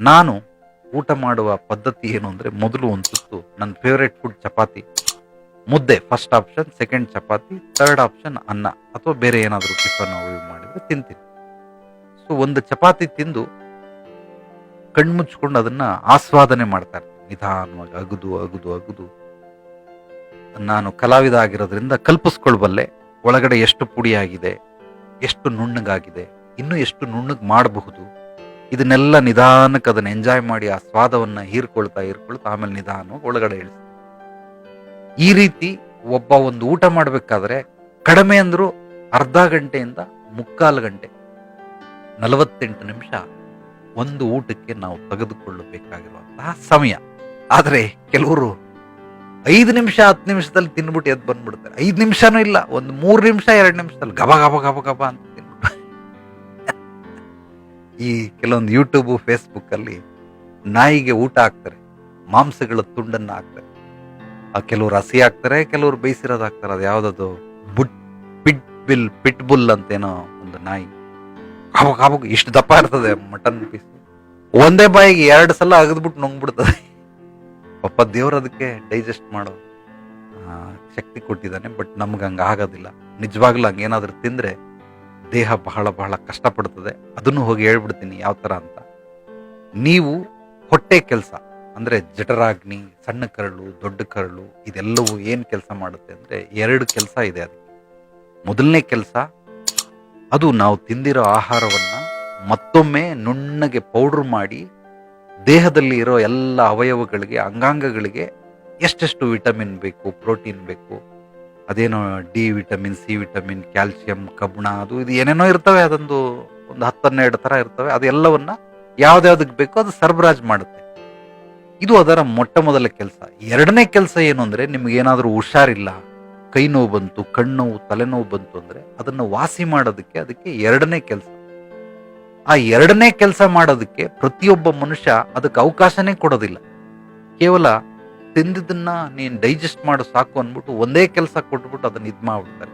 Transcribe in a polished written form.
ನಾನು ಊಟ ಮಾಡುವ ಪದ್ಧತಿ ಏನು ಅಂದರೆ, ಮೊದಲು ಒಂದು ತುತ್ತು ನನ್ನ ಫೇವ್ರೇಟ್ ಫುಡ್ ಚಪಾತಿ, ಮುದ್ದೆ first option, second chapati, third option ಅನ್ನ ಅಥವಾ ಬೇರೆ ಏನಾದರೂ ಟಿಫನ್ ಅವು ಇವು ಮಾಡಿದರೆ ತಿಂತೀನಿ. ಸೊ ಒಂದು ಚಪಾತಿ ತಿಂದು ಕಣ್ಮುಚ್ಕೊಂಡು ಅದನ್ನ ಆಸ್ವಾದನೆ ಮಾಡ್ತಾ ಇರ್ತೀನಿ, ನಿಧಾನವಾಗಿ ಅಗದು ಅಗದು ಅಗದು. ನಾನು ಕಲಾವಿದ ಆಗಿರೋದ್ರಿಂದ ಕಲ್ಪಿಸ್ಕೊಳ್ಬಲ್ಲೆ ಒಳಗಡೆ ಎಷ್ಟು ಪುಡಿಯಾಗಿದೆ, ಎಷ್ಟು ನುಣ್ಣಗಾಗಿದೆ, ಇನ್ನೂ ಎಷ್ಟು ನುಣ್ಣಗೆ ಮಾಡಬಹುದು. ಇದನ್ನೆಲ್ಲ ನಿಧಾನಕ್ಕೆ ಅದನ್ನ ಎಂಜಾಯ್ ಮಾಡಿ ಆ ಸ್ವಾದವನ್ನ ಹೀರ್ಕೊಳ್ತಾ ಆಮೇಲೆ ನಿಧಾನವಾಗಿ ಒಳಗಡೆ ಇಳಿಸ್ತೀನಿ. ಈ ರೀತಿ ಒಬ್ಬ ಒಂದು ಊಟ ಮಾಡಬೇಕಾದ್ರೆ ಕಡಿಮೆ ಅಂದ್ರೂ ಅರ್ಧ ಗಂಟೆಯಿಂದ ಮುಕ್ಕಾಲು ಗಂಟೆ, 48 ನಿಮಿಷ ಒಂದು ಊಟಕ್ಕೆ ನಾವು ತೆಗೆದುಕೊಳ್ಳಬೇಕಾಗಿರುವಂತಹ ಸಮಯ. ಆದರೆ ಕೆಲವರು 5 ನಿಮಿಷ 10 ನಿಮಿಷದಲ್ಲಿ ತಿನ್ಬಿಟ್ಟು ಎದ್ದು ಬಂದ್ಬಿಡ್ತಾರೆ. 5 ನಿಮಿಷನೂ ಇಲ್ಲ, ಒಂದು 3 ನಿಮಿಷ 2 ನಿಮಿಷದಲ್ಲಿ ಗಬ ಗಬ ಗಬ ಗಬ ಅಂತ ತಿನ್ಬಿಟ್ಟು. ಈ ಕೆಲವೊಂದು ಯೂಟ್ಯೂಬ್ ಫೇಸ್ಬುಕ್ ಅಲ್ಲಿ ನಾಯಿಗೆ ಊಟ ಹಾಕ್ತಾರೆ, ಮಾಂಸಗಳ ತುಂಡನ್ನ ಹಾಕ್ತಾರೆ. ಕೆಲವರು ಹಸಿ ಹಾಕ್ತಾರೆ, ಕೆಲವರು ಬೇಯಿಸಿರೋದು ಹಾಕ್ತಾರೆ. ಅದು ಯಾವ್ದದು ಪಿಟ್ ಬುಲ್ ಅಂತೇನೋ ಒಂದು ನಾಯಿ, ಕಾವಾಗ ಇಷ್ಟು ದಪ್ಪ ಇರ್ತದೆ ಮಟನ್ ಪೀಸ್, ಒಂದೇ ಬಾಯಿಗೆ 2 ಸಲ ಅಗದ್ಬಿಟ್ಟು ನುಂಗ್ಬಿಡ್ತದೆ. ಪಾಪ ದೇವ್ರ ಅದಕ್ಕೆ ಡೈಜೆಸ್ಟ್ ಮಾಡೋ ಶಕ್ತಿ ಕೊಟ್ಟಿದ್ದಾನೆ. ಬಟ್ ನಮ್ಗೆ ಹಂಗ ಆಗೋದಿಲ್ಲ. ನಿಜವಾಗ್ಲೂ ಹಂಗೇನಾದ್ರೂ ತಿಂದ್ರೆ ದೇಹ ಬಹಳ ಬಹಳ ಕಷ್ಟಪಡ್ತದೆ. ಅದನ್ನು ಹೋಗಿ ಹೇಳ್ಬಿಡ್ತೀನಿ ಯಾವ ತರ ಅಂತ. ನೀವು ಹೊಟ್ಟೆ ಕೆಲಸ ಅಂದ್ರೆ ಜಠರಾಗ್ನಿ, ಸಣ್ಣ ಕರಳು, ದೊಡ್ಡ ಕರಳು, ಇದೆಲ್ಲವೂ ಏನ್ ಕೆಲಸ ಮಾಡುತ್ತೆ ಅಂದ್ರೆ 2 ಕೆಲಸ ಇದೆ ಅದಕ್ಕೆ. ಮೊದಲನೇ ಕೆಲಸ, ಅದು ನಾವು ತಿಂದಿರೋ ಆಹಾರವನ್ನ ಮತ್ತೊಮ್ಮೆ ನುಣ್ಣಗೆ ಪೌಡರ್ ಮಾಡಿ ದೇಹದಲ್ಲಿ ಇರೋ ಎಲ್ಲ ಅವಯವಗಳಿಗೆ, ಅಂಗಾಂಗಗಳಿಗೆ ಎಷ್ಟೆಷ್ಟು ವಿಟಮಿನ್ ಬೇಕು, ಪ್ರೋಟೀನ್ ಬೇಕು, ಅದೇನೋ D vitamin, C vitamin, calcium, ಕಬ್ಬಿಣ, ಅದು ಇದು ಏನೇನೋ ಇರ್ತವೆ. ಅದೊಂದು 10-12 ತರ ಇರ್ತವೆ. ಅದೆಲ್ಲವನ್ನ ಯಾವ್ದ್ಯಾವ್ದಕ್ಕೆ ಬೇಕೋ ಅದು ಸರಬರಾಜು ಮಾಡುತ್ತೆ. ಇದು ಅದರ ಮೊಟ್ಟ ಮೊದಲ ಕೆಲಸ. ಎರಡನೇ ಕೆಲಸ ಏನು ಅಂದ್ರೆ, ನಿಮ್ಗೆ ಏನಾದ್ರೂ ಹುಷಾರಿಲ್ಲ, ಕೈ ನೋವು ಬಂತು, ಕಣ್ಣು ತಲೆನೋವು ಬಂತು ಅಂದ್ರೆ ಅದನ್ನ ವಾಸಿ ಮಾಡೋದಕ್ಕೆ ಅದಕ್ಕೆ ಎರಡನೇ ಕೆಲಸ. ಆ ಎರಡನೇ ಕೆಲಸ ಮಾಡೋದಕ್ಕೆ ಪ್ರತಿಯೊಬ್ಬ ಮನುಷ್ಯ ಅದಕ್ಕೆ ಅವಕಾಶನೇ ಕೊಡೋದಿಲ್ಲ. ಕೇವಲ ತಿಂದಿದ್ದನ್ನ ನೀನ್ ಡೈಜೆಸ್ಟ್ ಮಾಡು ಸಾಕು ಅಂದ್ಬಿಟ್ಟು ಒಂದೇ ಕೆಲಸ ಕೊಟ್ಬಿಟ್ಟು ಅದನ್ನ ಇದ್ ಮಾಡ್ಬಿಡ್ತಾರೆ.